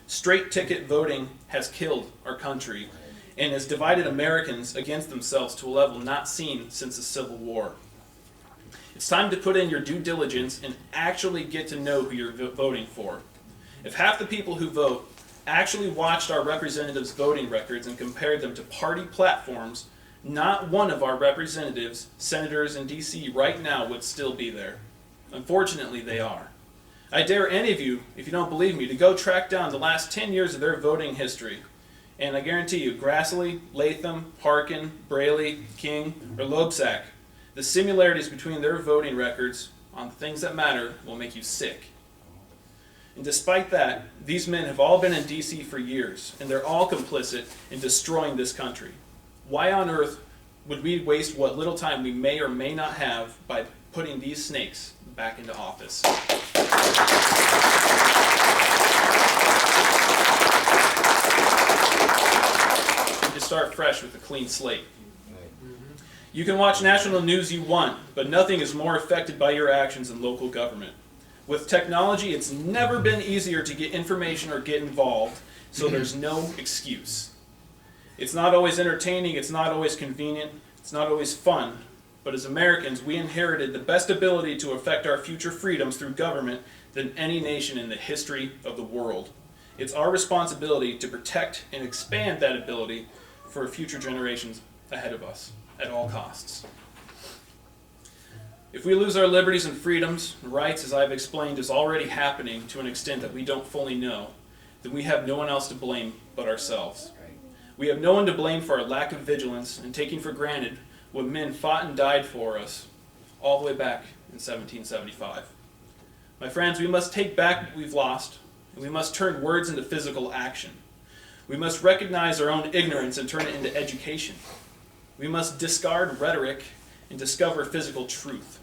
Straight ticket voting has killed our country and has divided Americans against themselves to a level not seen since the Civil War. It's time to put in your due diligence and actually get to know who you're voting for. If half the people who vote actually watched our representatives' voting records and compared them to party platforms, not one of our representatives, senators in D.C. right now would still be there. Unfortunately, they are. I dare any of you, if you don't believe me, to go track down the last 10 years of their voting history. And I guarantee you, Grassley, Latham, Harkin, Braley, King, or Loebsack, the similarities between their voting records on things that matter will make you sick. And despite that, these men have all been in D.C. for years, and they're all complicit in destroying this country. Why on earth would we waste what little time we may or may not have by putting these snakes back into office? To start fresh with a clean slate. You can watch national news you want, but nothing is more affected by your actions than local government. With technology, it's never been easier to get information or get involved, so there's no excuse. It's not always entertaining, it's not always convenient, it's not always fun, but as Americans, we inherited the best ability to affect our future freedoms through government than any nation in the history of the world. It's our responsibility to protect and expand that ability for future generations ahead of us at all costs. If we lose our liberties and freedoms, and rights, as I've explained, is already happening to an extent that we don't fully know, then we have no one else to blame but ourselves. We have no one to blame for our lack of vigilance and taking for granted what men fought and died for us all the way back in 1775. My friends, we must take back what we've lost, and we must turn words into physical action. We must recognize our own ignorance and turn it into education. We must discard rhetoric and discover physical truth.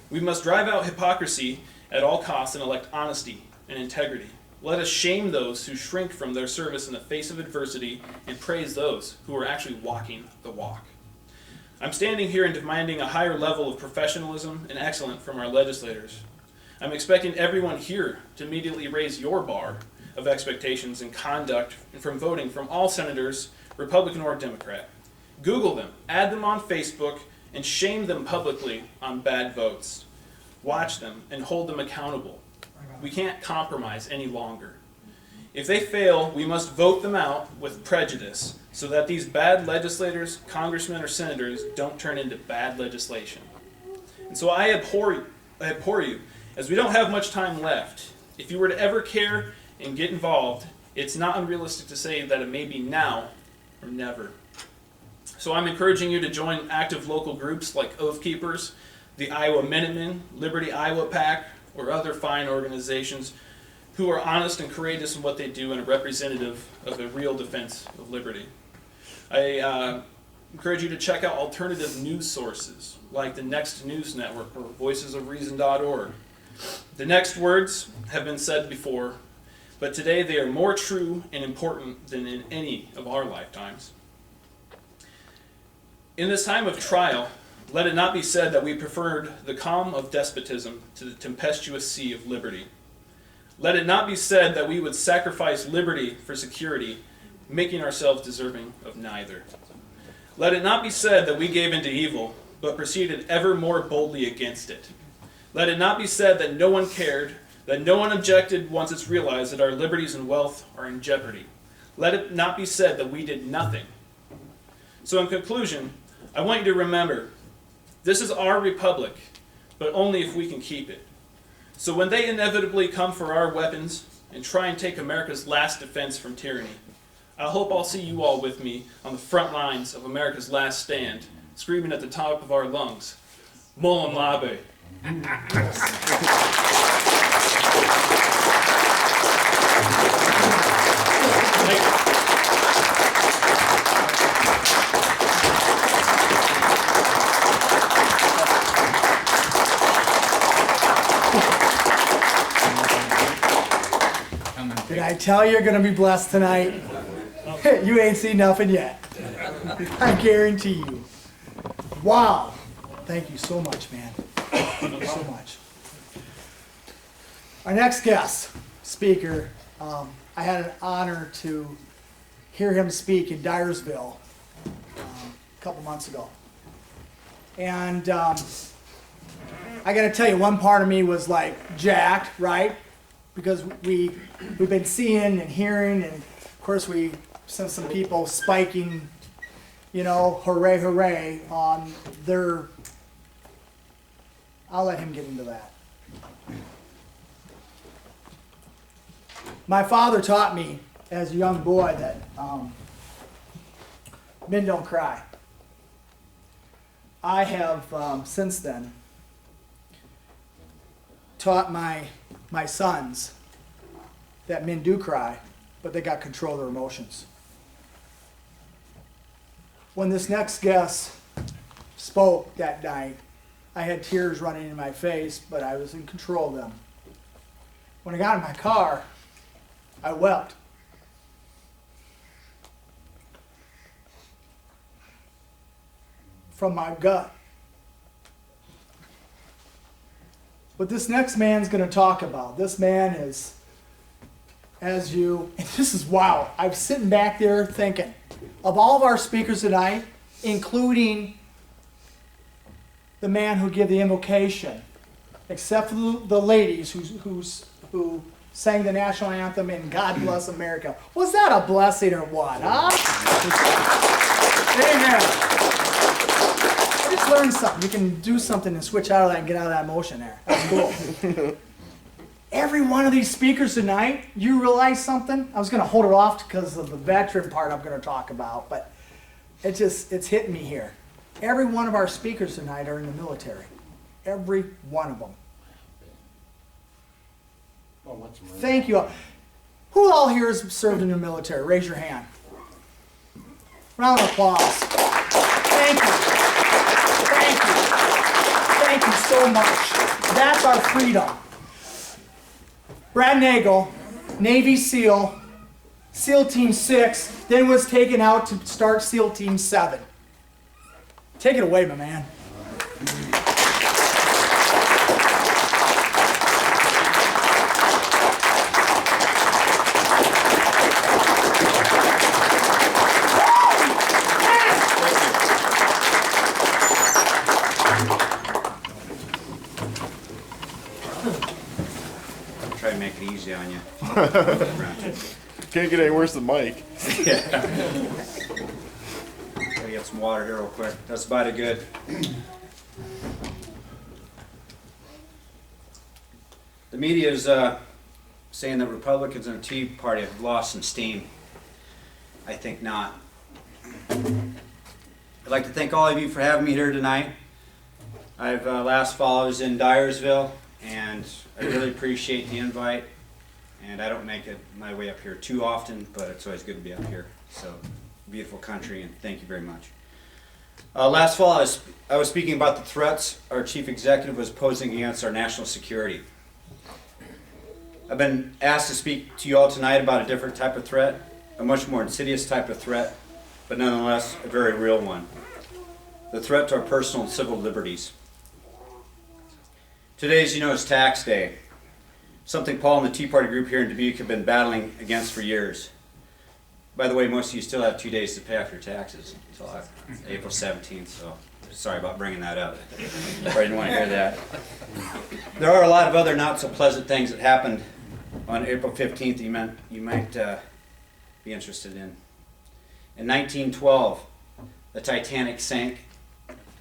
We must drive out hypocrisy at all costs and elect honesty and integrity. Let us shame those who shrink from their service in the face of adversity and praise those who are actually walking the walk. I'm standing here and demanding a higher level of professionalism and excellence from our legislators. I'm expecting everyone here to immediately raise your bar of expectations and conduct from voting from all senators, Republican or Democrat. Google them, add them on Facebook, and shame them publicly on bad votes. Watch them and hold them accountable. We can't compromise any longer. If they fail, we must vote them out with prejudice so that these bad legislators, congressmen, or senators don't turn into bad legislation. And so I abhor you, as we don't have much time left. If you were to ever care and get involved, it's not unrealistic to say that it may be now or never. So I'm encouraging you to join active local groups like Oath Keepers, the Iowa Minutemen, Liberty Iowa PAC, or other fine organizations who are honest and courageous in what they do and are representative of a real defense of liberty. I encourage you to check out alternative news sources like the Next News Network or voicesofreason.org. The next words have been said before, but today they are more true and important than in any of our lifetimes. In this time of trial, let it not be said that we preferred the calm of despotism to the tempestuous sea of liberty. Let it not be said that we would sacrifice liberty for security, making ourselves deserving of neither. Let it not be said that we gave into evil, but proceeded ever more boldly against it. Let it not be said that no one cared, that no one objected once it's realized that our liberties and wealth are in jeopardy. Let it not be said that we did nothing. So in conclusion, I want you to remember, this is our republic, but only if we can keep it. So when they inevitably come for our weapons and try and take America's last defense from tyranny, I hope I'll see you all with me on the front lines of America's last stand, screaming at the top of our lungs, Molon Labe. Thank you. Did I tell you you're going to be blessed tonight? You ain't seen nothing yet. I guarantee you. Wow. Thank you so much, man. Thank you so much. Our next guest speaker I had an honor to hear him speak in Dyersville a couple months ago. And I got to tell you, one part of me was like jacked, right? Because we've been seeing and hearing, and of course we saw some people spiking, you know, hooray, hooray on their. I'll let him get into that. My father taught me as a young boy that men don't cry. I have since then taught my sons that men do cry, but they got control of their emotions. When this next guest spoke that night, I had tears running in my face, but I was in control of them. When I got in my car, I wept. From my gut. What this next man's going to talk about, this man is, and this is wow. I'm sitting back there thinking, of all of our speakers tonight, including the man who gave the invocation, except for the ladies who sang the national anthem and God Bless America. Was that a blessing or what, huh? Amen. I just learned something. You can do something and switch out of that and get out of that emotion there. That's cool. Every one of these speakers tonight, you realize something? I was going to hold it off because of the veteran part I'm going to talk about, but it's hitting me here. Every one of our speakers tonight are in the military. Every one of them. Thank you all. Who all here has served in the military? Raise your hand. Round of applause. Thank you. Thank you. Thank you so much. That's our freedom. Brad Nagel, Navy SEAL, SEAL Team 6, then was taken out to start SEAL Team 7. Take it away, my man. Try to make it easy on you. Can't get any worse than Mike. Yeah. Gotta get some water here real quick. That's about it good. The media is saying that Republicans and the Tea Party have lost some steam. I think not. I'd like to thank all of you for having me here tonight. I've last fall I was in Dyersville, and I really appreciate the invite. And I don't make it my way up here too often, but it's always good to be up here. So, beautiful country, and thank you very much. Last fall, I was speaking about the threats our chief executive was posing against our national security. I've been asked to speak to you all tonight about a different type of threat, a much more insidious type of threat, but nonetheless a very real one. The threat to our personal and civil liberties. Today, as you know, is tax day. Something Paul and the Tea Party group here in Dubuque have been battling against for years. By the way, most of you still have 2 days to pay off your taxes until April 17th, so sorry about bringing that up. Probably didn't want to hear that. There are a lot of other not so pleasant things that happened on April 15th you might be interested in. In 1912, the Titanic sank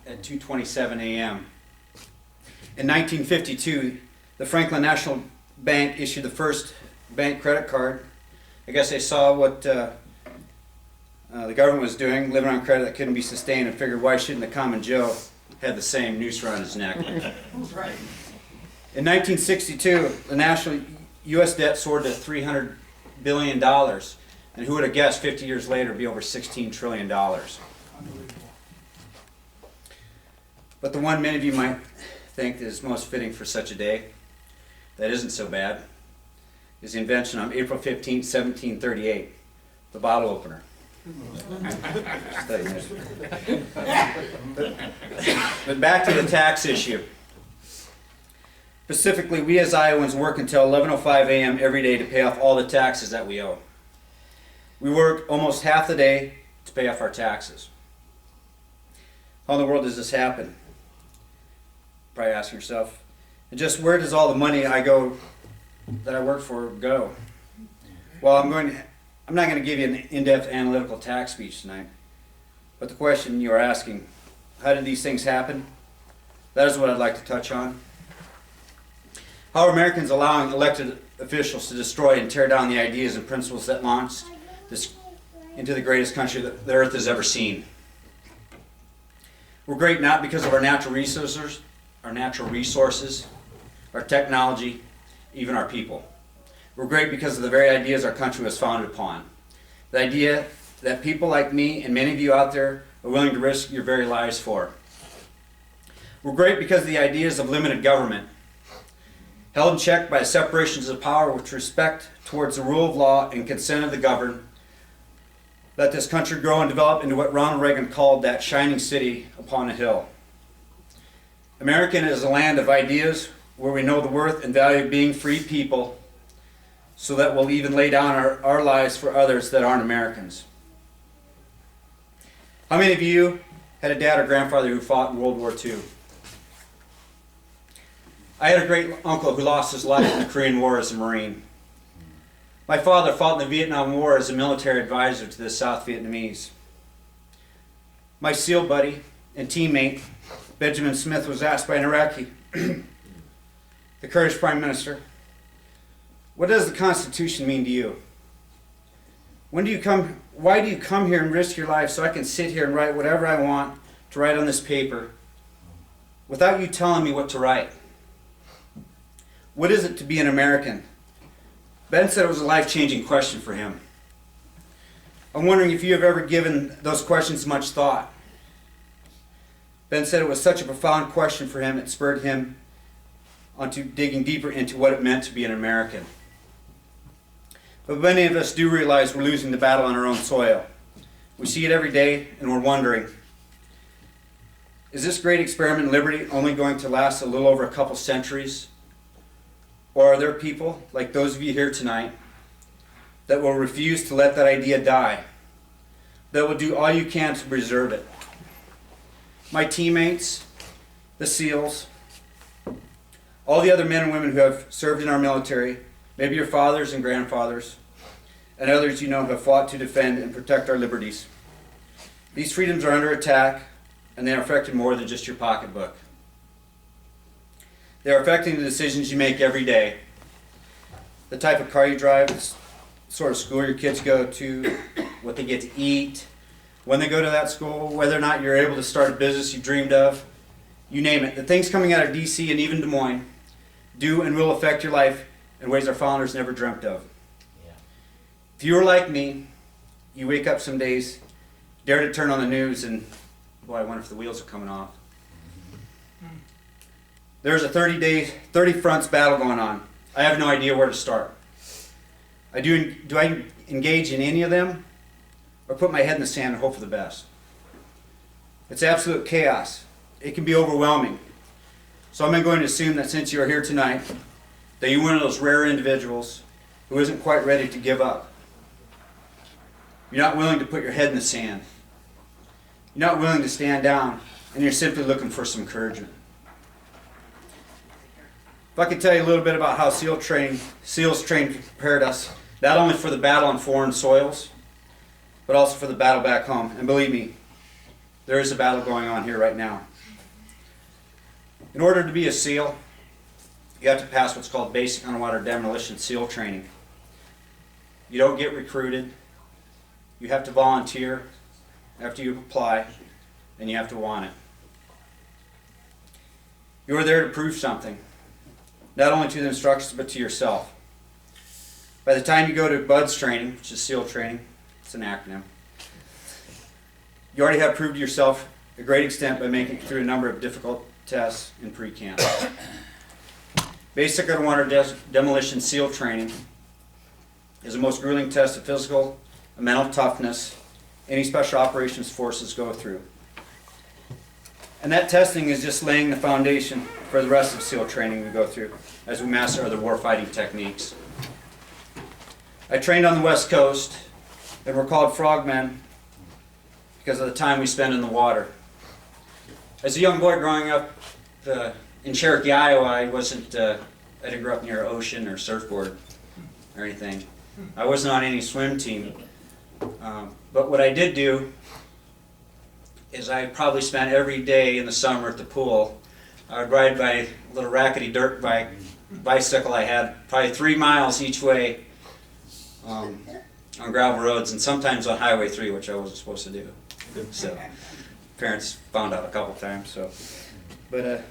at 2:27 a.m. In 1952, the Franklin National Bank issued the first bank credit card. I guess they saw what the government was doing, living on credit that couldn't be sustained, and figured why shouldn't the common Joe have the same noose around his neck? Right. In 1962, the national U.S. debt soared to $300 billion, and who would have guessed 50 years later it'd be over $16 trillion. But the one many of you might think is most fitting for such a day, that isn't so bad, is the invention on April 15, 1738, the bottle opener. But back to the tax issue. Specifically, we as Iowans work until 11:05 a.m. every day to pay off all the taxes that we owe. We work almost half the day to pay off our taxes. How in the world does this happen? Probably asking yourself. And just where does all the money that I work for go? Well, I'm not going to give you an in-depth analytical tax speech tonight. But the question you are asking, how did these things happen? That is what I'd like to touch on. How are Americans allowing elected officials to destroy and tear down the ideas and principles that launched this into the greatest country that the earth has ever seen? We're great not because of our natural resources, our technology, even our people. We're great because of the very ideas our country was founded upon. The idea that people like me and many of you out there are willing to risk your very lives for. We're great because of the ideas of limited government, held in check by separations of power with respect towards the rule of law and consent of the governed. Let this country grow and develop into what Ronald Reagan called that shining city upon a hill. America is a land of ideas where we know the worth and value of being free people, so that we'll even lay down our lives for others that aren't Americans. How many of you had a dad or grandfather who fought in World War II? I had a great uncle who lost his life in the Korean War as a Marine. My father fought in the Vietnam War as a military advisor to the South Vietnamese. My SEAL buddy and teammate, Benjamin Smith, was asked by an Iraqi, the Kurdish Prime Minister, "What does the Constitution mean to you? Why do you come here and risk your life so I can sit here and write whatever I want to write on this paper without you telling me what to write? What is it to be an American?" Ben said it was a life-changing question for him. I'm wondering if you have ever given those questions much thought. Ben said it was such a profound question for him, it spurred him onto digging deeper into what it meant to be an American. But many of us do realize we're losing the battle on our own soil. We see it every day, and we're wondering, is this great experiment in liberty only going to last a little over a couple centuries? Or are there people, like those of you here tonight, that will refuse to let that idea die, that will do all you can to preserve it? My teammates, the SEALs, all the other men and women who have served in our military, maybe your fathers and grandfathers, and others you know who have fought to defend and protect our liberties. These freedoms are under attack, and they are affecting more than just your pocketbook. They are affecting the decisions you make every day. The type of car you drive, the sort of school your kids go to, what they get to eat, when they go to that school, whether or not you're able to start a business you dreamed of, you name it. The things coming out of DC and even Des Moines do and will affect your life in ways our founders never dreamt of. Yeah. If you were like me, you wake up some days, dare to turn on the news, and boy, I wonder if the wheels are coming off. There's a 30 fronts battle going on. I have no idea where to start. Do I engage in any of them, or put my head in the sand and hope for the best? It's absolute chaos. It can be overwhelming. So I'm going to assume that since you're here tonight, that you're one of those rare individuals who isn't quite ready to give up. You're not willing to put your head in the sand. You're not willing to stand down, and you're simply looking for some encouragement. If I could tell you a little bit about how SEALs training prepared us, not only for the battle on foreign soils, but also for the battle back home. And believe me, there is a battle going on here right now. In order to be a SEAL, you have to pass what's called basic underwater demolition SEAL training. You don't get recruited. You have to volunteer after you apply, and you have to want it. You are there to prove something, not only to the instructors, but to yourself. By the time you go to BUDS training, which is SEAL training, it's an acronym, you already have proved yourself a great extent by making it through a number of difficult tests in pre-camp. Basic underwater demolition SEAL training is the most grueling test of physical and mental toughness any special operations forces go through. And that testing is just laying the foundation for the rest of SEAL training we go through as we master other warfighting techniques. I trained on the West Coast, and we're called frogmen because of the time we spend in the water. As a young boy growing up in Cherokee, Iowa, I didn't grow up near an ocean or surfboard or anything. I wasn't on any swim team. But what I did do is I probably spent every day in the summer at the pool. I would ride my little rackety dirt bicycle I had, probably 3 miles each way on gravel roads, and sometimes on Highway 3, which I wasn't supposed to do. So parents found out a couple times. But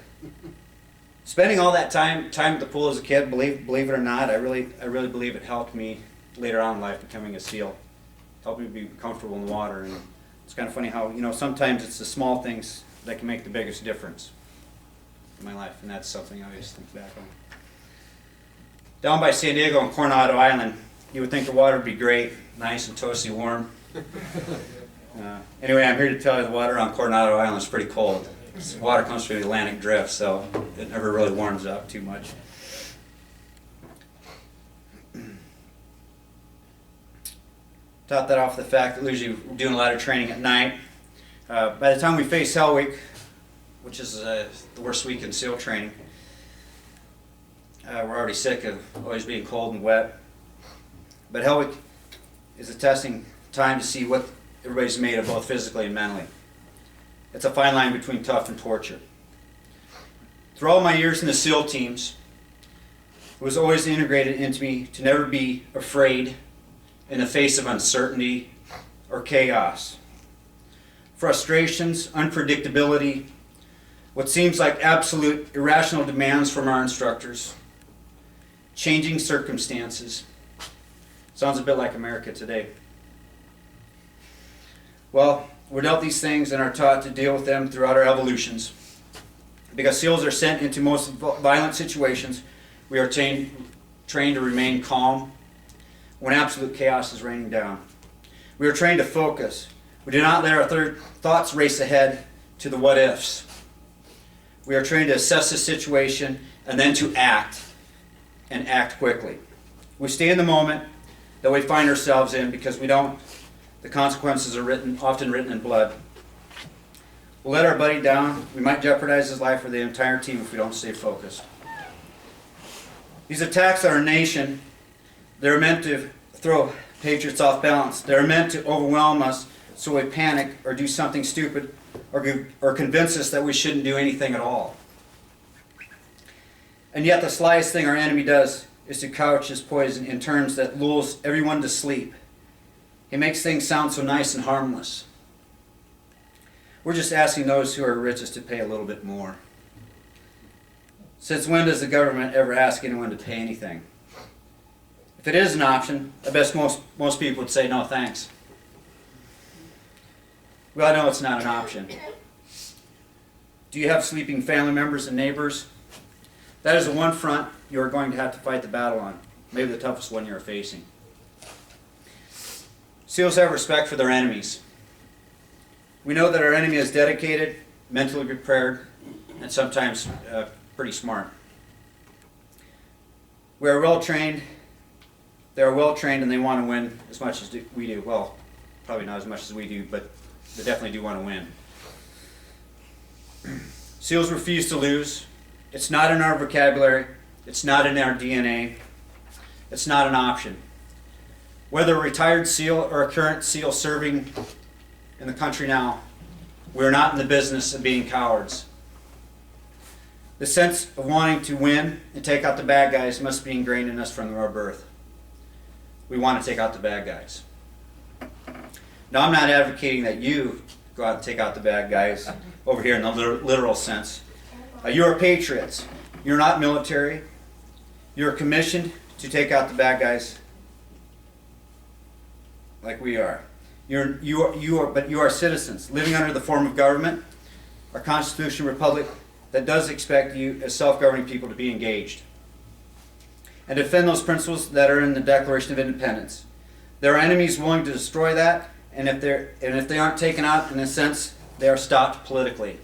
spending all that time at the pool as a kid, believe it or not, I really believe it helped me later on in life becoming a SEAL. Helped me be comfortable in the water. And it's kind of funny how, sometimes it's the small things that can make the biggest difference in my life, and that's something I always think back on. Down by San Diego on Coronado Island, you would think the water would be great, nice and toasty warm. Anyway, I'm here to tell you the water on Coronado Island is pretty cold. The water comes through the Atlantic Drift, so it never really warms up too much. Top that off the fact that usually we're doing a lot of training at night. By the time we face Hell Week, which is the worst week in SEAL training, we're already sick of always being cold and wet. But Hell Week is a testing time to see what everybody's made of, both physically and mentally. It's a fine line between tough and torture. Through all my years in the SEAL teams, it was always integrated into me to never be afraid in the face of uncertainty or chaos. Frustrations, unpredictability, what seems like absolute irrational demands from our instructors, changing circumstances. Sounds a bit like America today. Well, we're dealt these things and are taught to deal with them throughout our evolutions. Because SEALs are sent into most violent situations, we are trained to remain calm when absolute chaos is raining down. We are trained to focus. We do not let our thoughts race ahead to the what ifs. We are trained to assess the situation and then to act, and act quickly. We stay in the moment that we find ourselves in because the consequences are often written in blood. We'll let our buddy down. We might jeopardize his life or the entire team if we don't stay focused. These attacks on our nation, they're meant to throw patriots off balance. They're meant to overwhelm us so we panic or do something stupid or convince us that we shouldn't do anything at all. And yet the slyest thing our enemy does is to couch his poison in terms that lulls everyone to sleep. He makes things sound so nice and harmless. We're just asking those who are richest to pay a little bit more. Since when does the government ever ask anyone to pay anything? If it is an option, I bet most people would say no thanks. Well, I know it's not an option. Do you have sleeping family members and neighbors? That is the one front you are going to have to fight the battle on, maybe the toughest one you're facing. SEALs have respect for their enemies. We know that our enemy is dedicated, mentally prepared, and sometimes pretty smart. We are well trained. They are well trained and they want to win as much as we do. Well, probably not as much as we do, but they definitely do want to win. SEALs refuse to lose. It's not in our vocabulary. It's not in our DNA. It's not an option. Whether a retired SEAL or a current SEAL serving in the country now, we're not in the business of being cowards. The sense of wanting to win and take out the bad guys must be ingrained in us from our birth. We want to take out the bad guys. Now, I'm not advocating that you go out and take out the bad guys over here in the literal sense. You're patriots. You're not military. You're commissioned to take out the bad guys like we are. But you are citizens living under the form of government, our constitutional republic that does expect you as self-governing people to be engaged and defend those principles that are in the Declaration of Independence. There are enemies willing to destroy that, and if they aren't taken out in a sense, they are stopped politically.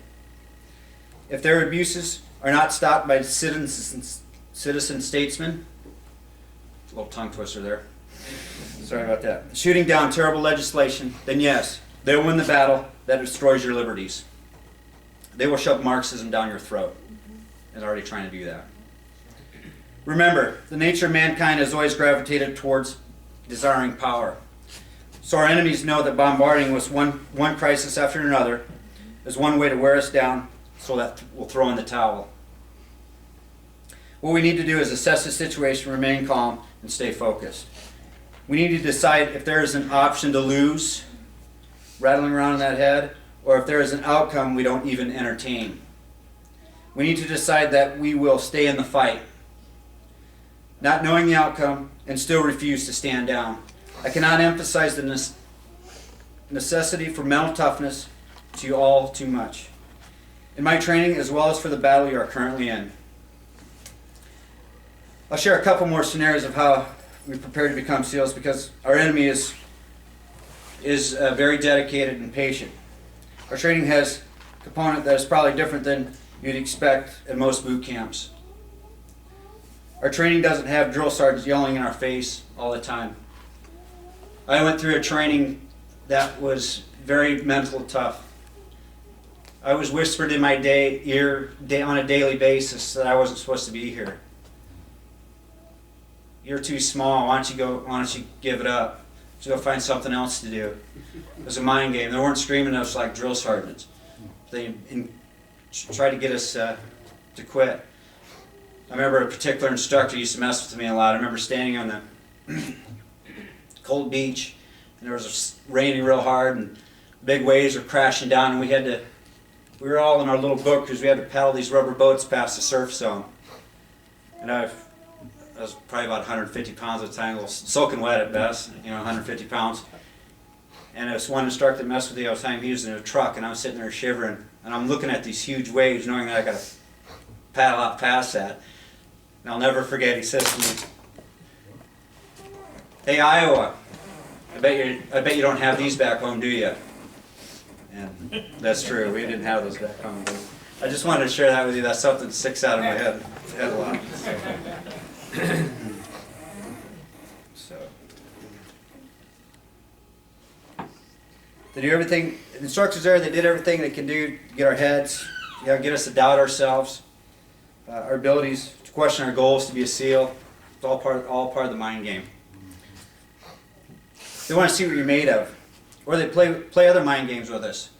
If their abuses are not stopped by citizen statesmen, a little tongue twister there, sorry about that, shooting down terrible legislation, then yes, they'll win the battle that destroys your liberties. They will shove Marxism down your throat, and they're already trying to do that. Remember, the nature of mankind has always gravitated towards desiring power. So our enemies know that bombarding us one crisis after another is one way to wear us down, so that we'll throw in the towel. What we need to do is assess the situation, remain calm, and stay focused. We need to decide if there is an option to lose, rattling around in that head, or if there is an outcome we don't even entertain. We need to decide that we will stay in the fight, not knowing the outcome, and still refuse to stand down. I cannot emphasize the necessity for mental toughness to you all too much. In my training, as well as for the battle you are currently in. I'll share a couple more scenarios of how we prepare to become SEALs, because our enemy is very dedicated and patient. Our training has a component that is probably different than you'd expect at most boot camps. Our training doesn't have drill sergeants yelling in our face all the time. I went through a training that was very mental tough. I was whispered in my ear on a daily basis that I wasn't supposed to be here. You're too small. Why don't you give it up? So go find something else to do. It was a mind game. They weren't screaming at us like drill sergeants. They tried to get us to quit. I remember a particular instructor used to mess with me a lot. I remember standing on the cold beach, and there was raining real hard, and big waves were crashing down, and we were all in our little boat because we had to paddle these rubber boats past the surf zone. And I was probably about 150 pounds at the time, a little soaking wet at best, 150 pounds. And this one instructor that messed with me all the time, he was in a truck, and I was sitting there shivering, and I'm looking at these huge waves, knowing that I got to paddle out past that. And I'll never forget, he says to me, "Hey, Iowa, I bet you don't have these back home, do you?" And that's true, we didn't have those back home. But I just wanted to share that with you. That's something that sticks out of my head a lot. So, they do everything. The instructors there, they did everything they can do to get our heads, get us to doubt ourselves, our abilities, to question our goals to be a SEAL. It's all part of the mind game. They want to see what you're made of, or they play other mind games with us.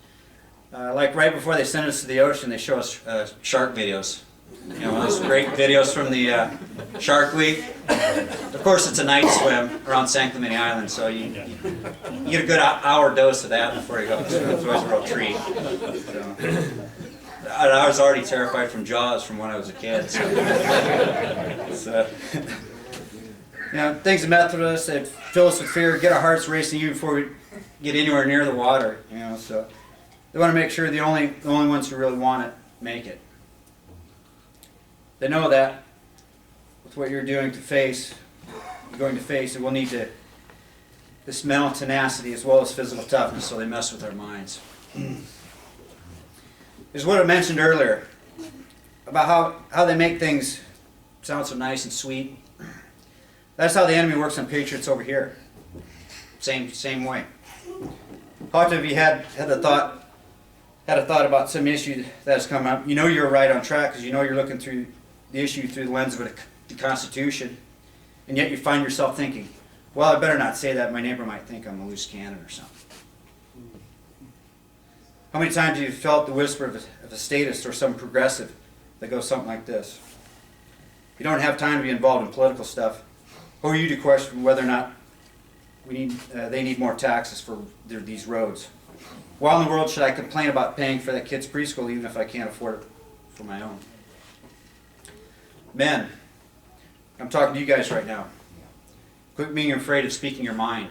Like right before they send us to the ocean, they show us shark videos. Those great videos from the Shark Week. Of course, it's a night swim around San Clemente Island, so you get a good hour dose of that before you go. It's always a real treat. So, I was already terrified from Jaws from when I was a kid. So, things that mess with us, that fill us with fear, get our hearts racing even before we get anywhere near the water. So they want to make sure the only ones who really want it make it. They know that with what you're going to face, it will need this mental tenacity as well as physical toughness, so they mess with our minds. Is what I mentioned earlier about how they make things sound so nice and sweet. That's how the enemy works on patriots over here. Same way. How often have you had a thought about some issue that has come up? You're right on track because you're looking through the issue through the lens of the Constitution, and yet you find yourself thinking, well, I better not say that. My neighbor might think I'm a loose cannon or something. How many times have you felt the whisper of a statist or some progressive that goes something like this? You don't have time to be involved in political stuff. Who are you to question whether or not they need more taxes for these roads? Why in the world should I complain about paying for that kid's preschool even if I can't afford it for my own? Men, I'm talking to you guys right now. Quit being afraid of speaking your mind.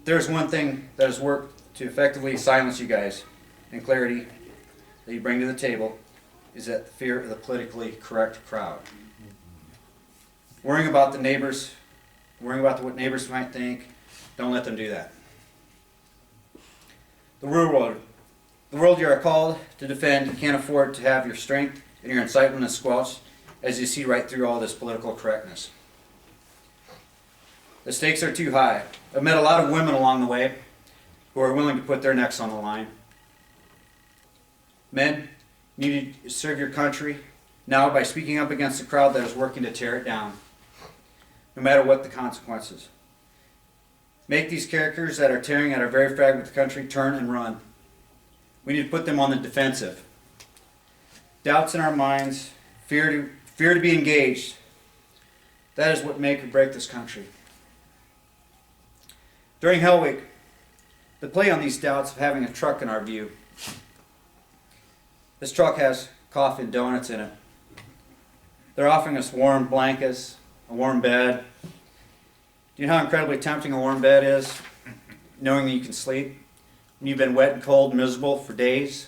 There's one thing that has worked to effectively silence you guys, and clarity that you bring to the table is that fear of the politically correct crowd. Worrying about the neighbors, worrying about what neighbors might think, don't let them do that. The real world The world you are called to defend, you can't afford to have your strength and your incitement squelched as you see right through all this political correctness. The stakes are too high. I've met a lot of women along the way who are willing to put their necks on the line. Men, you need to serve your country now by speaking up against the crowd that is working to tear it down, no matter what the consequences. Make these characters that are tearing at our very fabric of the country turn and run. We need to put them on the defensive. Doubts in our minds, fear to be engaged, that is what make or break this country. During Hell Week, the play on these doubts of having a truck in our view. This truck has coffee and donuts in it. They're offering us warm blankets, a warm bed. Do you know how incredibly tempting a warm bed is? Knowing that you can sleep. When you've been wet and cold, miserable for days.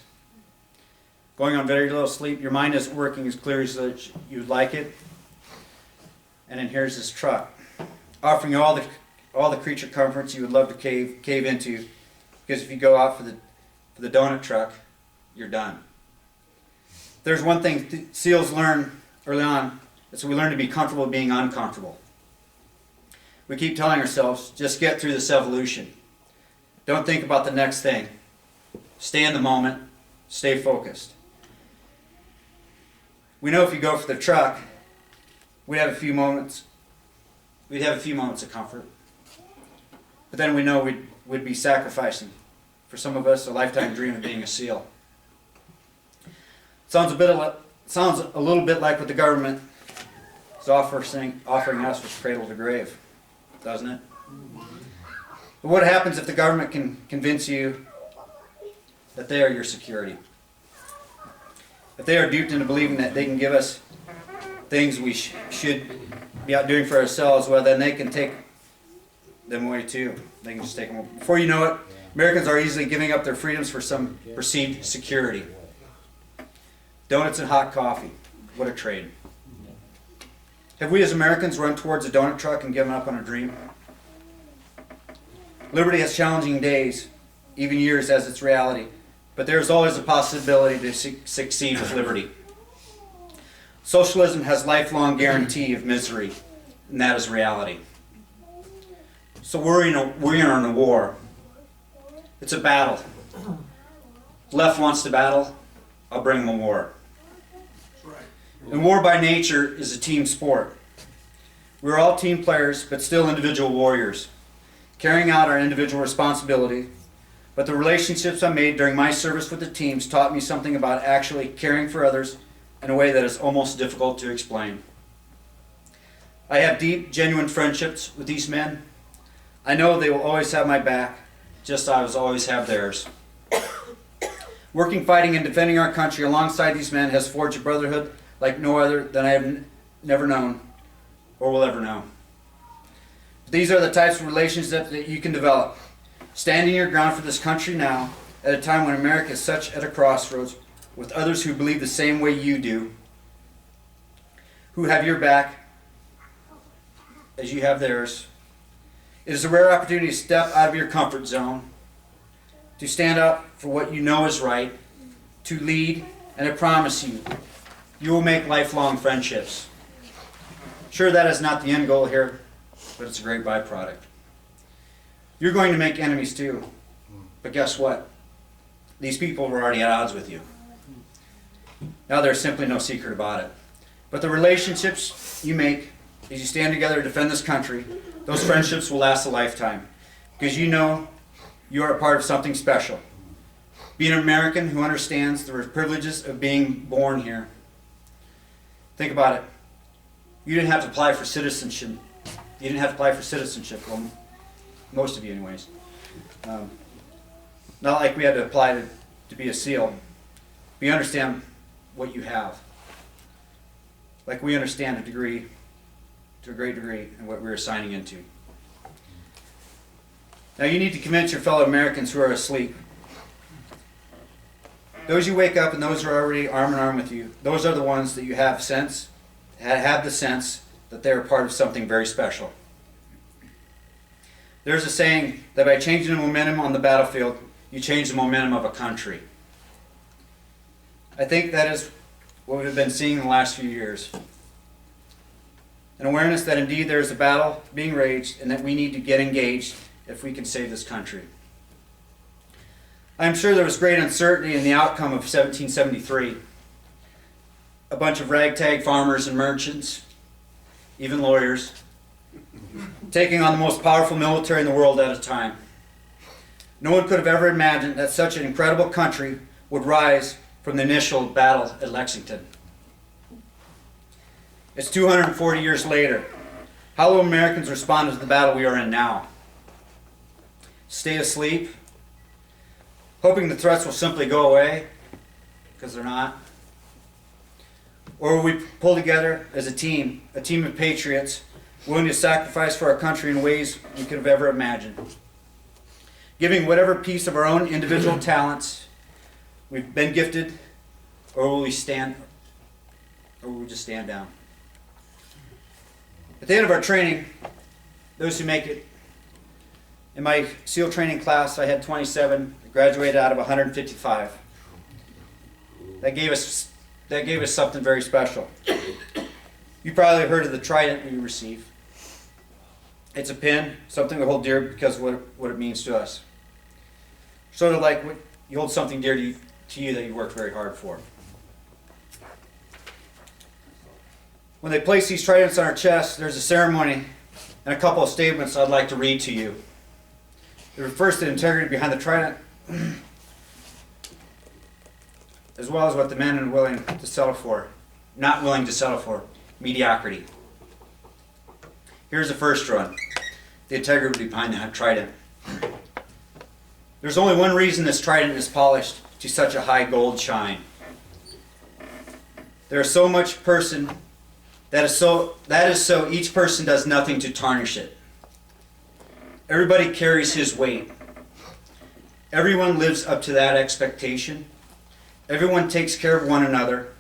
Going on very little sleep, your mind isn't working as clear as you'd like it. And then here's this truck, offering you all the creature comforts you would love to cave into, because if you go out for the donut truck, you're done. There's one thing SEALs learn early on, is we learn to be comfortable being uncomfortable. We keep telling ourselves, just get through this evolution. Don't think about the next thing. Stay in the moment. Stay focused. We know if you go for the truck, we'd have a few moments of comfort. But then we know we'd be sacrificing, for some of us, a lifetime dream of being a SEAL. Sounds a little bit like what the government is offering us with cradle to grave, doesn't it? But what happens if the government can convince you that they are your security? If they are duped into believing that they can give us things we should be out doing for ourselves, well, then they can take them away too. They can just take them away. Before you know it, Americans are easily giving up their freedoms for some perceived security. Donuts and hot coffee. What a trade. Have we as Americans run towards a donut truck and given up on a dream? Liberty has challenging days, even years as its reality, but there is always a possibility to succeed with liberty. Socialism has lifelong guarantee of misery, and that is reality. So we're in a war. It's a battle. The left wants to battle, I'll bring them a war. And war by nature is a team sport. We're all team players, but still individual warriors, carrying out our individual responsibility. But the relationships I made during my service with the teams taught me something about actually caring for others in a way that is almost difficult to explain. I have deep, genuine friendships with these men. I know they will always have my back, just as I always have theirs. Working, fighting, and defending our country alongside these men has forged a brotherhood like no other than I have never known or will ever know. These are the types of relationships that you can develop. Standing your ground for this country now, at a time when America is such at a crossroads, with others who believe the same way you do, who have your back as you have theirs. It is a rare opportunity to step out of your comfort zone, to stand up for what you know is right, to lead, and I promise you, you will make lifelong friendships. Sure, that is not the end goal here, but it's a great byproduct. You're going to make enemies too, but guess what? These people were already at odds with you. Now there's simply no secret about it. But the relationships you make as you stand together to defend this country, those friendships will last a lifetime, because you know you are a part of something special. Be an American who understands the privileges of being born here. Think about it. You didn't have to apply for citizenship. Well, most of you anyways. Not like we had to apply to be a SEAL. We understand what you have. Like we understand to a great degree, and what we're signing into. Now you need to convince your fellow Americans who are asleep. Those you wake up and those who are already arm in arm with you, those are the ones that you have the sense that they're part of something very special. There's a saying that by changing the momentum on the battlefield, you change the momentum of a country. I think that is what we've been seeing in the last few years. An awareness that indeed there is a battle being waged and that we need to get engaged if we can save this country. I am sure there was great uncertainty in the outcome of 1773. A bunch of ragtag farmers and merchants, even lawyers, taking on the most powerful military in the world at a time. No one could have ever imagined that such an incredible country would rise from the initial battle at Lexington. It's 240 years later. How will Americans respond to the battle we are in now? Stay asleep, hoping the threats will simply go away, because they're not? Or will we pull together as a team of patriots, willing to sacrifice for our country in ways we could have ever imagined? Giving whatever piece of our own individual talents we've been gifted, or will we just stand down? At the end of our training, those who make it, in my SEAL training class, I had 27, graduated out of 155. That gave us something very special. You probably heard of the trident we receive. It's a pin, something we hold dear because of what it means to us. Sort of like you hold something dear to you that you worked very hard for. When they place these tridents on our chest, there's a ceremony and a couple of statements I'd like to read to you. It refers to the integrity behind the trident, as well as what the men are not willing to settle for, mediocrity. Here's the first one, the integrity behind that trident. There's only one reason this trident is polished to such a high gold shine. There is so much person, that is so each person does nothing to tarnish it. Everybody carries his weight. Everyone lives up to that expectation. Everyone takes care of one another.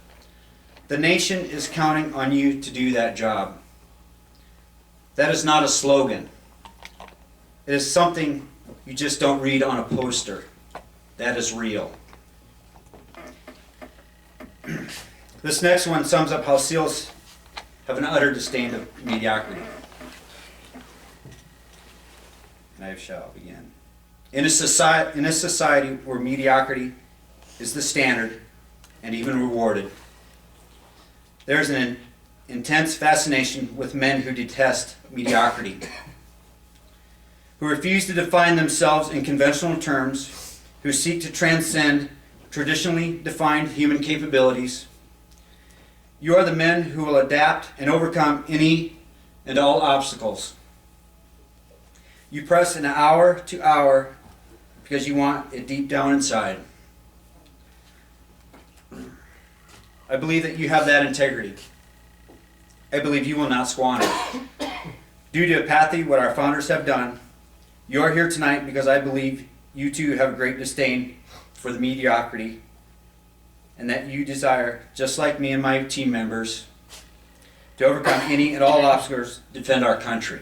The nation is counting on you to do that job. That is not a slogan. It is something you just don't read on a poster. That is real. This next one sums up how SEALs have an utter disdain of mediocrity. And I shall begin. In a society where mediocrity is the standard and even rewarded, there's an intense fascination with men who detest mediocrity, who refuse to define themselves in conventional terms, who seek to transcend traditionally defined human capabilities. You are the men who will adapt and overcome any and all obstacles. You press an hour to hour because you want it deep down inside. I believe that you have that integrity. I believe you will not squander it. Due to apathy, what our founders have done, you are here tonight because I believe you too have a great disdain for the mediocrity, and that you desire, just like me and my team members, to overcome any and all obstacles to defend our country.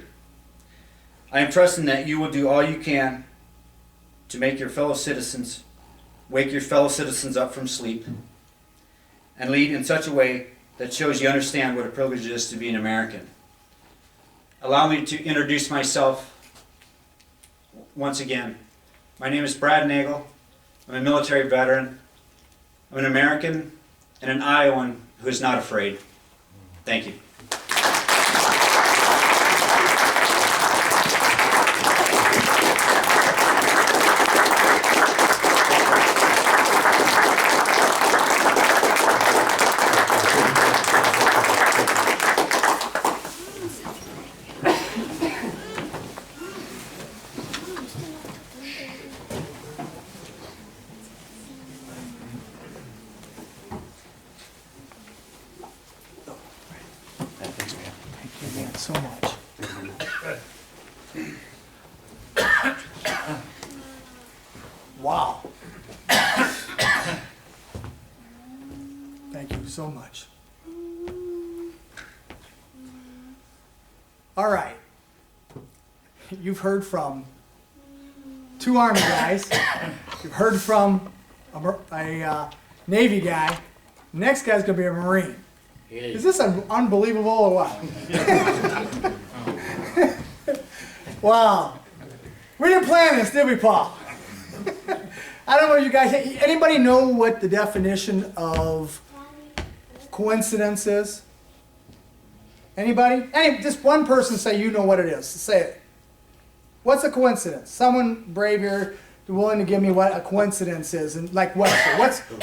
I am trusting that you will do all you can to make your fellow citizens, wake your fellow citizens up from sleep, and lead in such a way that shows you understand what a privilege it is to be an American. Allow me to introduce myself once again. My name is Brad Nagel. I'm a military veteran. I'm an American and an Iowan who is not afraid. Thank you. So much. Wow. Thank you so much. All right. You've heard from two Army guys. You've heard from a Navy guy. Next guy's going to be a Marine. Is this unbelievable or what? Wow. We didn't plan this, did we, Paul? I don't know you guys, anybody know what the definition of coincidence is? Anybody? Just one person say you know what it is. Say it. What's a coincidence? Someone brave here willing to give me what a coincidence is, and like Webster.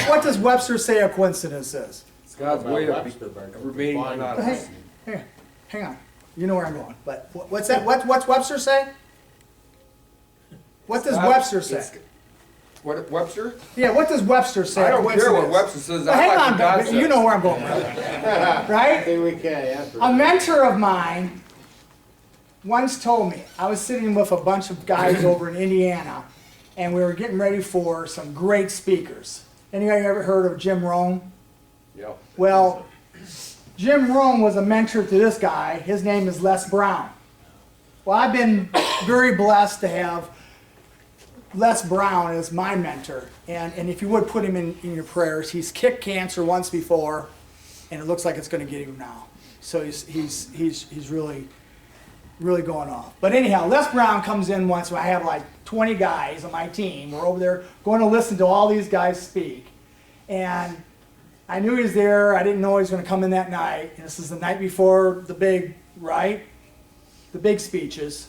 What does Webster say a coincidence is? It's God's way of remaining anonymous. Hang on. You know where I'm going. But what's that? What's Webster say? What does Webster say? What, Webster? Yeah, what does Webster say? I don't care what Webster says. Well, I hang like on, what God but says. you know where I'm going, right? I think we can answer. A mentor of mine once told me, I was sitting with a bunch of guys over in Indiana, and we were getting ready for some great speakers. Anybody ever heard of Jim Rohn? Yeah. Well, Jim Rohn was a mentor to this guy. His name is Les Brown. Well, I've been very blessed to have Les Brown as my mentor. And if you would put him in your prayers, he's kicked cancer once before, and it looks like it's going to get him now. So he's really going off. But anyhow, Les Brown comes in once. I have like 20 guys on my team. We're over there going to listen to all these guys speak. And I knew he was there. I didn't know he was going to come in that night. And this is the night before the big, right? The big speeches.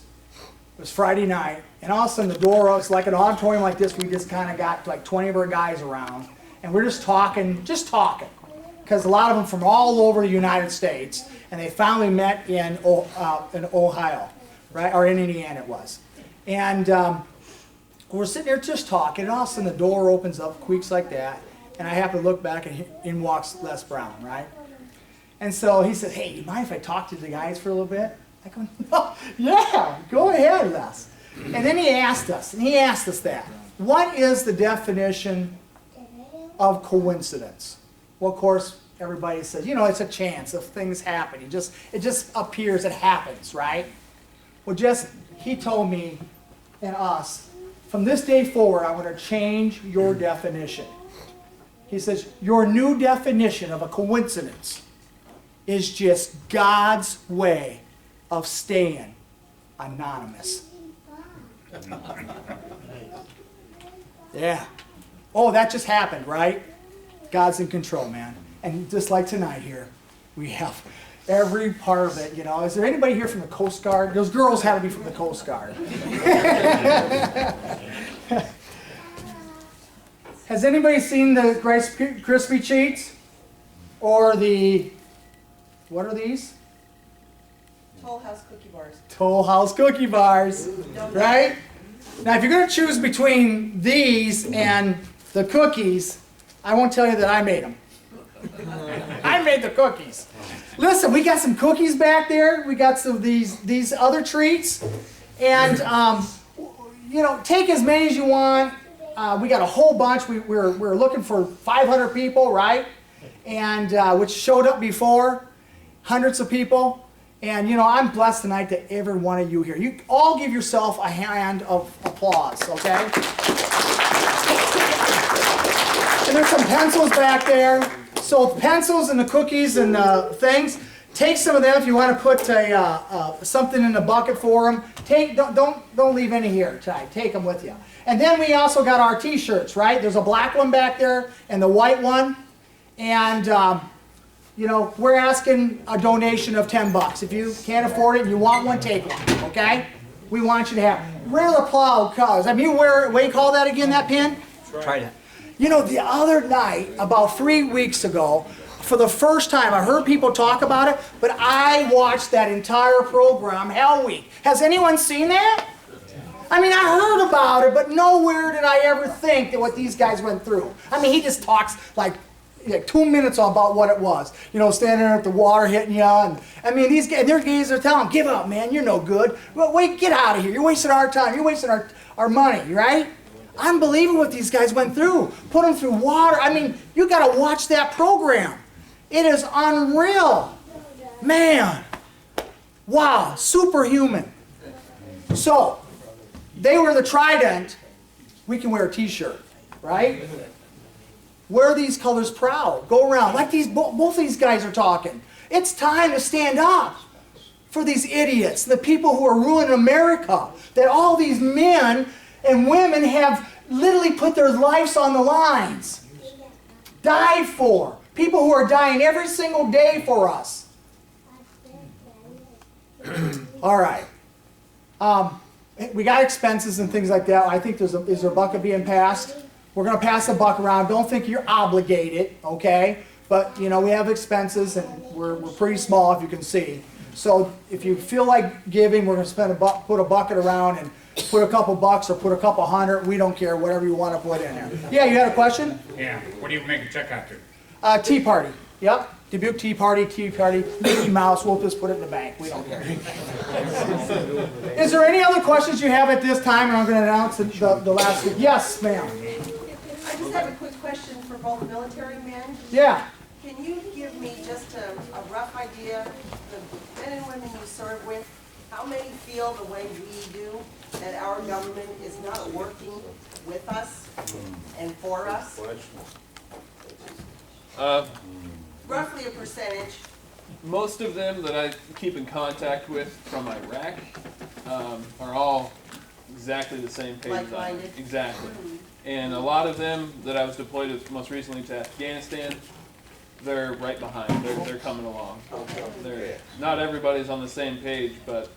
It was Friday night. And all of a sudden the door, it's like an auditorium like this. We just kind of got like 20 of our guys around. And we're just talking. Because a lot of them from all over the United States. And they finally met in Ohio, right? Or in Indiana it was. And we're sitting there just talking. And all of a sudden the door opens up, squeaks like that. And I happen to look back, and in walks Les Brown, right? And so he said, hey, do you mind if I talk to the guys for a little bit? I go, no, yeah, go ahead, Les. And then he asked us that. What is the definition of coincidence? Well, of course, everybody says, it's a chance of things happening. It just appears, it happens, right? Well, he told me and us, from this day forward, I'm going to change your definition. He says, your new definition of a coincidence is just God's way of staying anonymous. Yeah. Oh, that just happened, right? God's in control, man. And just like tonight here, we have every part of it, Is there anybody here from the Coast Guard? Those girls had to be from the Coast Guard. Has anybody seen the Crispy Treats? Or what are these? Toll House cookie bars. Toll House cookie bars, right? Now, if you're going to choose between these and the cookies, I won't tell you that I made them. I made the cookies. Listen, we got some cookies back there. We got some of these other treats. And, take as many as you want. We got a whole bunch. We're looking for 500 people, right? And which showed up before, hundreds of people. And I'm blessed tonight that every one of you here. You all give yourself a hand of applause, okay? And there's some pencils back there. So pencils and the cookies and things. Take some of them if you want to put something in the bucket for them. Don't leave any here tonight. Take them with you. And then we also got our T-shirts, right? There's a black one back there and the white one. And, we're asking a donation of $10. If you can't afford it and you want one, take one, okay? We want you to have it. Wear the plow colors. What do you call that again, that pin? Try that. The other night, about 3 weeks ago, for the first time, I heard people talk about it, but I watched that entire program, Hell Week. Has anyone seen that? I heard about it, but nowhere did I ever think that what these guys went through. He just talks like 2 minutes about what it was. Standing there at the water hitting you. And, these guys, their guys are telling them, give up, man, you're no good. Well, wait, get out of here. You're wasting our time. You're wasting our money, right? Unbelievable what these guys went through. Put them through water. You got to watch that program. It is unreal. Man. Wow. Superhuman. So, they were the Trident. We can wear a T-shirt, right? Wear these colors proud. Go around like both these guys are talking. It's time to stand up for these idiots, the people who are ruining America. That all these men and women have literally put their lives on the lines, died for. People who are dying every single day for us. All right. We got expenses and things like that. I think is there a bucket being passed? We're going to pass the buck around. Don't think you're obligated, okay? But, you know, we have expenses, and we're pretty small, if you can see. So if you feel like giving, we're going to put a bucket around and put a couple bucks or put a couple hundred. We don't care, whatever you want to put in there. Yeah, you had a question? Yeah. What do you make a check out to? Tea Party. Yep. Dubuque Tea Party, Mickey Mouse. We'll just put it in the bank. We don't care. Is there any other questions you have at this time? And I'm going to announce the last one. Yes, ma'am. I just have a quick question for both military men. Yeah. Can you give me just a rough idea, the men and women you serve with, how many feel the way we do, that our government is not working with us and for us? Roughly a percentage. Most of them that I keep in contact with from Iraq are all exactly the same page as I am. Like-minded? Exactly. And a lot of them that I was deployed with most recently to Afghanistan, they're right behind. They're coming along. Not everybody's on the same page, but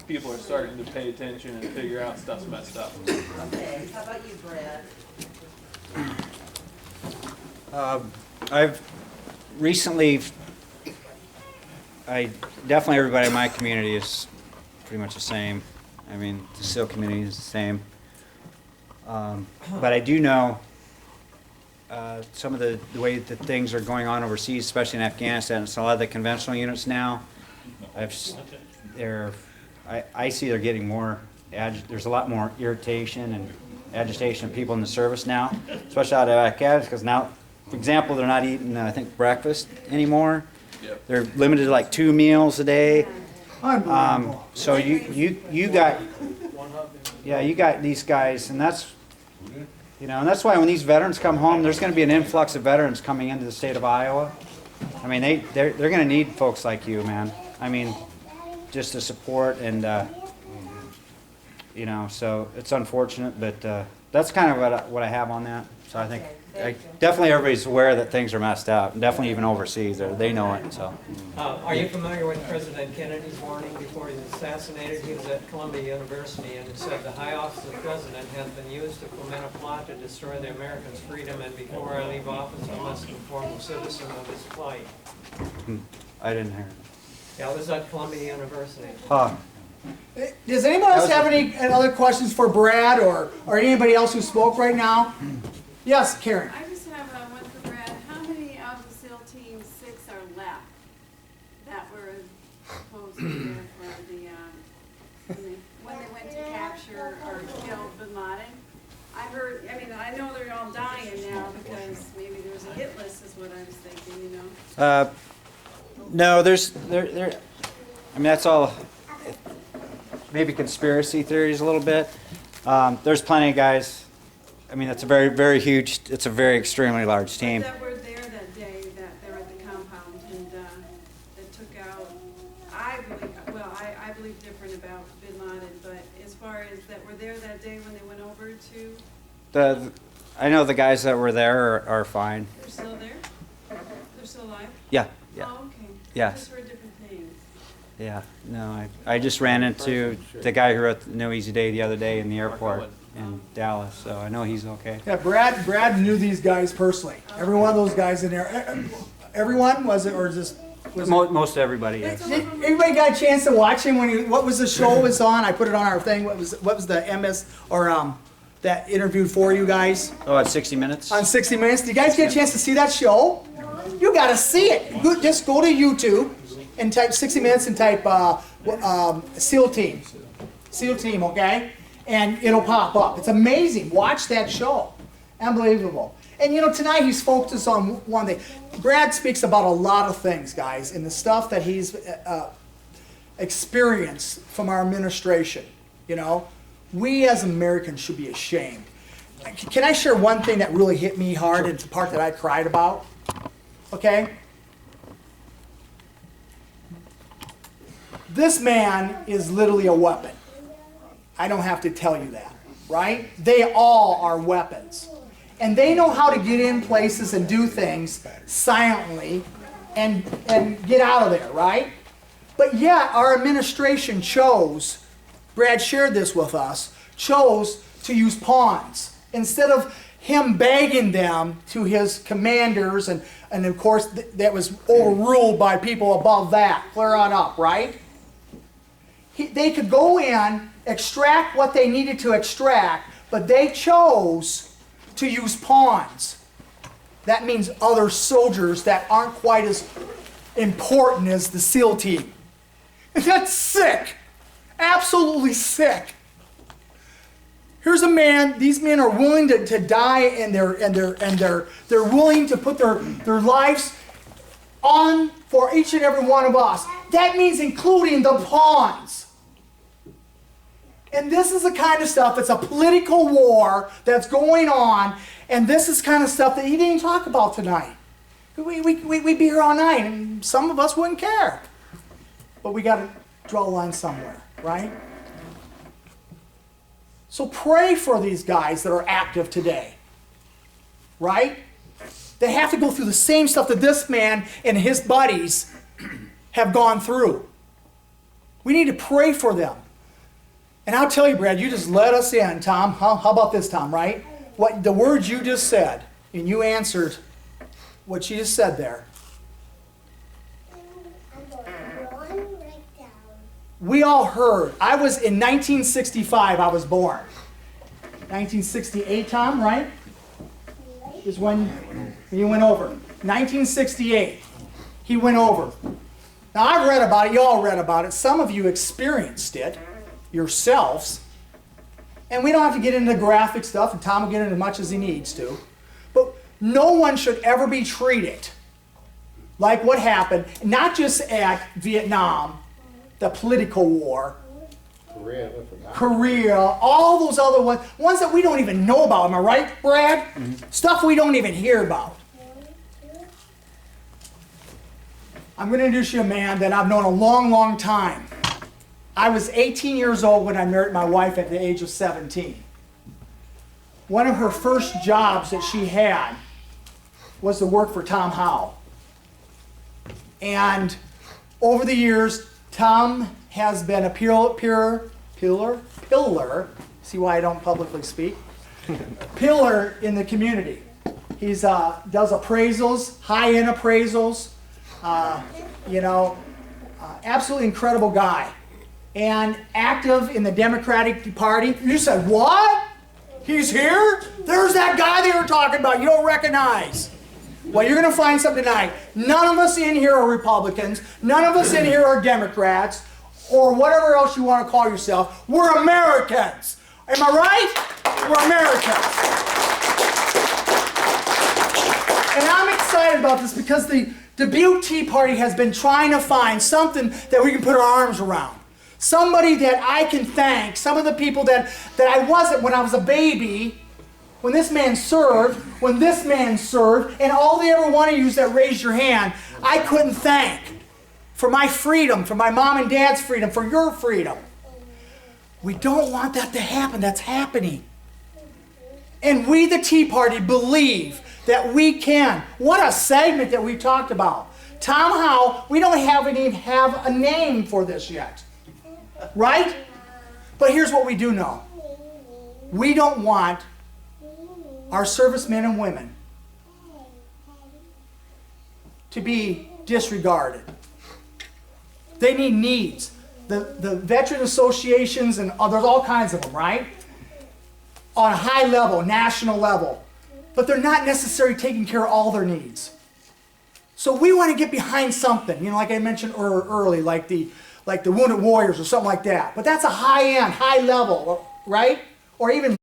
people are starting to pay attention and figure out stuff's messed up. Okay, how about you, Brad? I've recently, definitely everybody in my community is pretty much the same. I mean, the SEAL community is the same. But I do know some of the way that things are going on overseas, especially in Afghanistan. It's a lot of the conventional units now. I see they're getting more, there's a lot more irritation and agitation of people in the service now, especially out of Afghanistan, because now, for example, they're not eating, I think, breakfast anymore. Yep. They're limited to like 2 meals a day. Unbelievable. So you got these guys, and that's, you know, and that's why when these veterans come home, there's going to be an influx of veterans coming into the state of Iowa. I mean, they're going to need folks like you, man. I mean, just to support and, you know, so it's unfortunate, but that's kind of what I have on that. So I think definitely everybody's aware that things are messed up, definitely even overseas. They know it. So. Are you familiar with President Kennedy's warning before he was assassinated? He was at Columbia University and said the high office of the president has been used to foment a plot to destroy the Americans' freedom, and before I leave office I must inform the citizen of his plight. I didn't hear it. Yeah, it was at Columbia University. Does anyone else have any other questions for Brad or anybody else who spoke right now? Yes, Karen. I just have one for Brad. How many of the SEAL Team 6 are left that were supposed to be there for the, when they went to capture or kill Bin Laden? I know they're all dying now because maybe there's a hit list is what I was thinking, you know? No, I mean, that's all maybe conspiracy theories a little bit. There's plenty of guys. I mean, it's a very, very huge, it's a very extremely large team. That were there that day, that they were at the compound and that took out, I believe different about Bin Laden, but as far as that were there that day when they went over to? I know the guys that were there are fine. They're still there? They're still alive? Yeah. Oh, okay. Yes. I just heard different things. Yeah, no, I just ran into the guy who wrote the No Easy Day the other day in the airport in Dallas, so I know he's okay. Yeah, Brad knew these guys personally. Every one of those guys in there. Everyone, was it, or just? Most everybody, yes. Did everybody got a chance to watch him when what was the show was on? I put it on our thing. What was the MS or that interview for you guys? Oh, at 60 Minutes? On 60 Minutes. Did you guys get a chance to see that show? You got to see it. Just go to YouTube and type 60 Minutes and type SEAL Team. SEAL Team, okay? And it'll pop up. It's amazing. Watch that show. Unbelievable. And you know, tonight he's focused on one thing. Brad speaks about a lot of things, guys, and the stuff that he's experienced from our administration. You know, we as Americans should be ashamed. can I share one thing that really hit me hard? It's the part that I cried about. Okay? This man is literally a weapon. I don't have to tell you that, right? They all are weapons. And they know how to get in places and do things silently and get out of there, right? But yet our administration chose, Brad shared this with us, chose to use pawns. Instead of him begging them to his commanders, and of course that was overruled by people above that, clear on up, right? They could go in, extract what they needed to extract, but they chose to use pawns. That means other soldiers that aren't quite as important as the SEAL team. And that's sick. Absolutely sick. Here's a man, these men are willing to die, and they're willing to put their lives on for each and every one of us. That means including the pawns. And this is the kind of stuff, it's a political war that's going on, and this is kind of stuff that he didn't talk about tonight. We'd be here all night, and some of us wouldn't care. But we got to draw a line somewhere, right? So pray for these guys that are active today, right? They have to go through the same stuff that this man and his buddies have gone through. We need to pray for them. And I'll tell you, Brad, you just let us in, Tom. How about this, Tom, right? What the words you just said, and you answered what you just said there. We all heard. I was in 1965, I was born. 1968, Tom, right? Is when he went over. 1968, he went over. Now, I've read about it. You all read about it. Some of you experienced it yourselves. And we don't have to get into graphic stuff, and Tom will get into as much as he needs to. But no one should ever be treated like what happened, not just at Vietnam, the political war, Korea, all those other ones that we don't even know about. Am I right, Brad? Mm-hmm. Stuff we don't even hear about. I'm going to introduce you to a man that I've known a long, long time. I was 18 years old when I married my wife at the age of 17. One of her first jobs that she had was to work for Tom Howe. And over the years, Tom has been a pillar, see why I don't publicly speak, pillar in the community. He does appraisals, high-end appraisals, absolutely incredible guy. And active in the Democratic Party. You said, what? He's here? There's that guy they were talking about you don't recognize. Well, you're going to find something tonight. None of us in here are Republicans. None of us in here are Democrats. Or whatever else you want to call yourself. We're Americans. Am I right? We're Americans. And I'm excited about this because the Dubuque Tea Party has been trying to find something that we can put our arms around. Somebody that I can thank. Some of the people that I wasn't when I was a baby. When this man served, and all the ever one of you that raised your hand, I couldn't thank for my freedom, for my mom and dad's freedom, for your freedom. We don't want that to happen. That's happening. And we, the Tea Party, believe that we can. What a segment that we talked about. Tom Howe, we don't even have a name for this yet. Right? But here's what we do know. We don't want our servicemen and women to be disregarded. They need needs. The veteran associations, and there's all kinds of them, right? On a high level, national level. But they're not necessarily taking care of all their needs. So we want to get behind something, like I mentioned early, like the Wounded Warriors or something like that. But that's a high-end, high level, right? Or even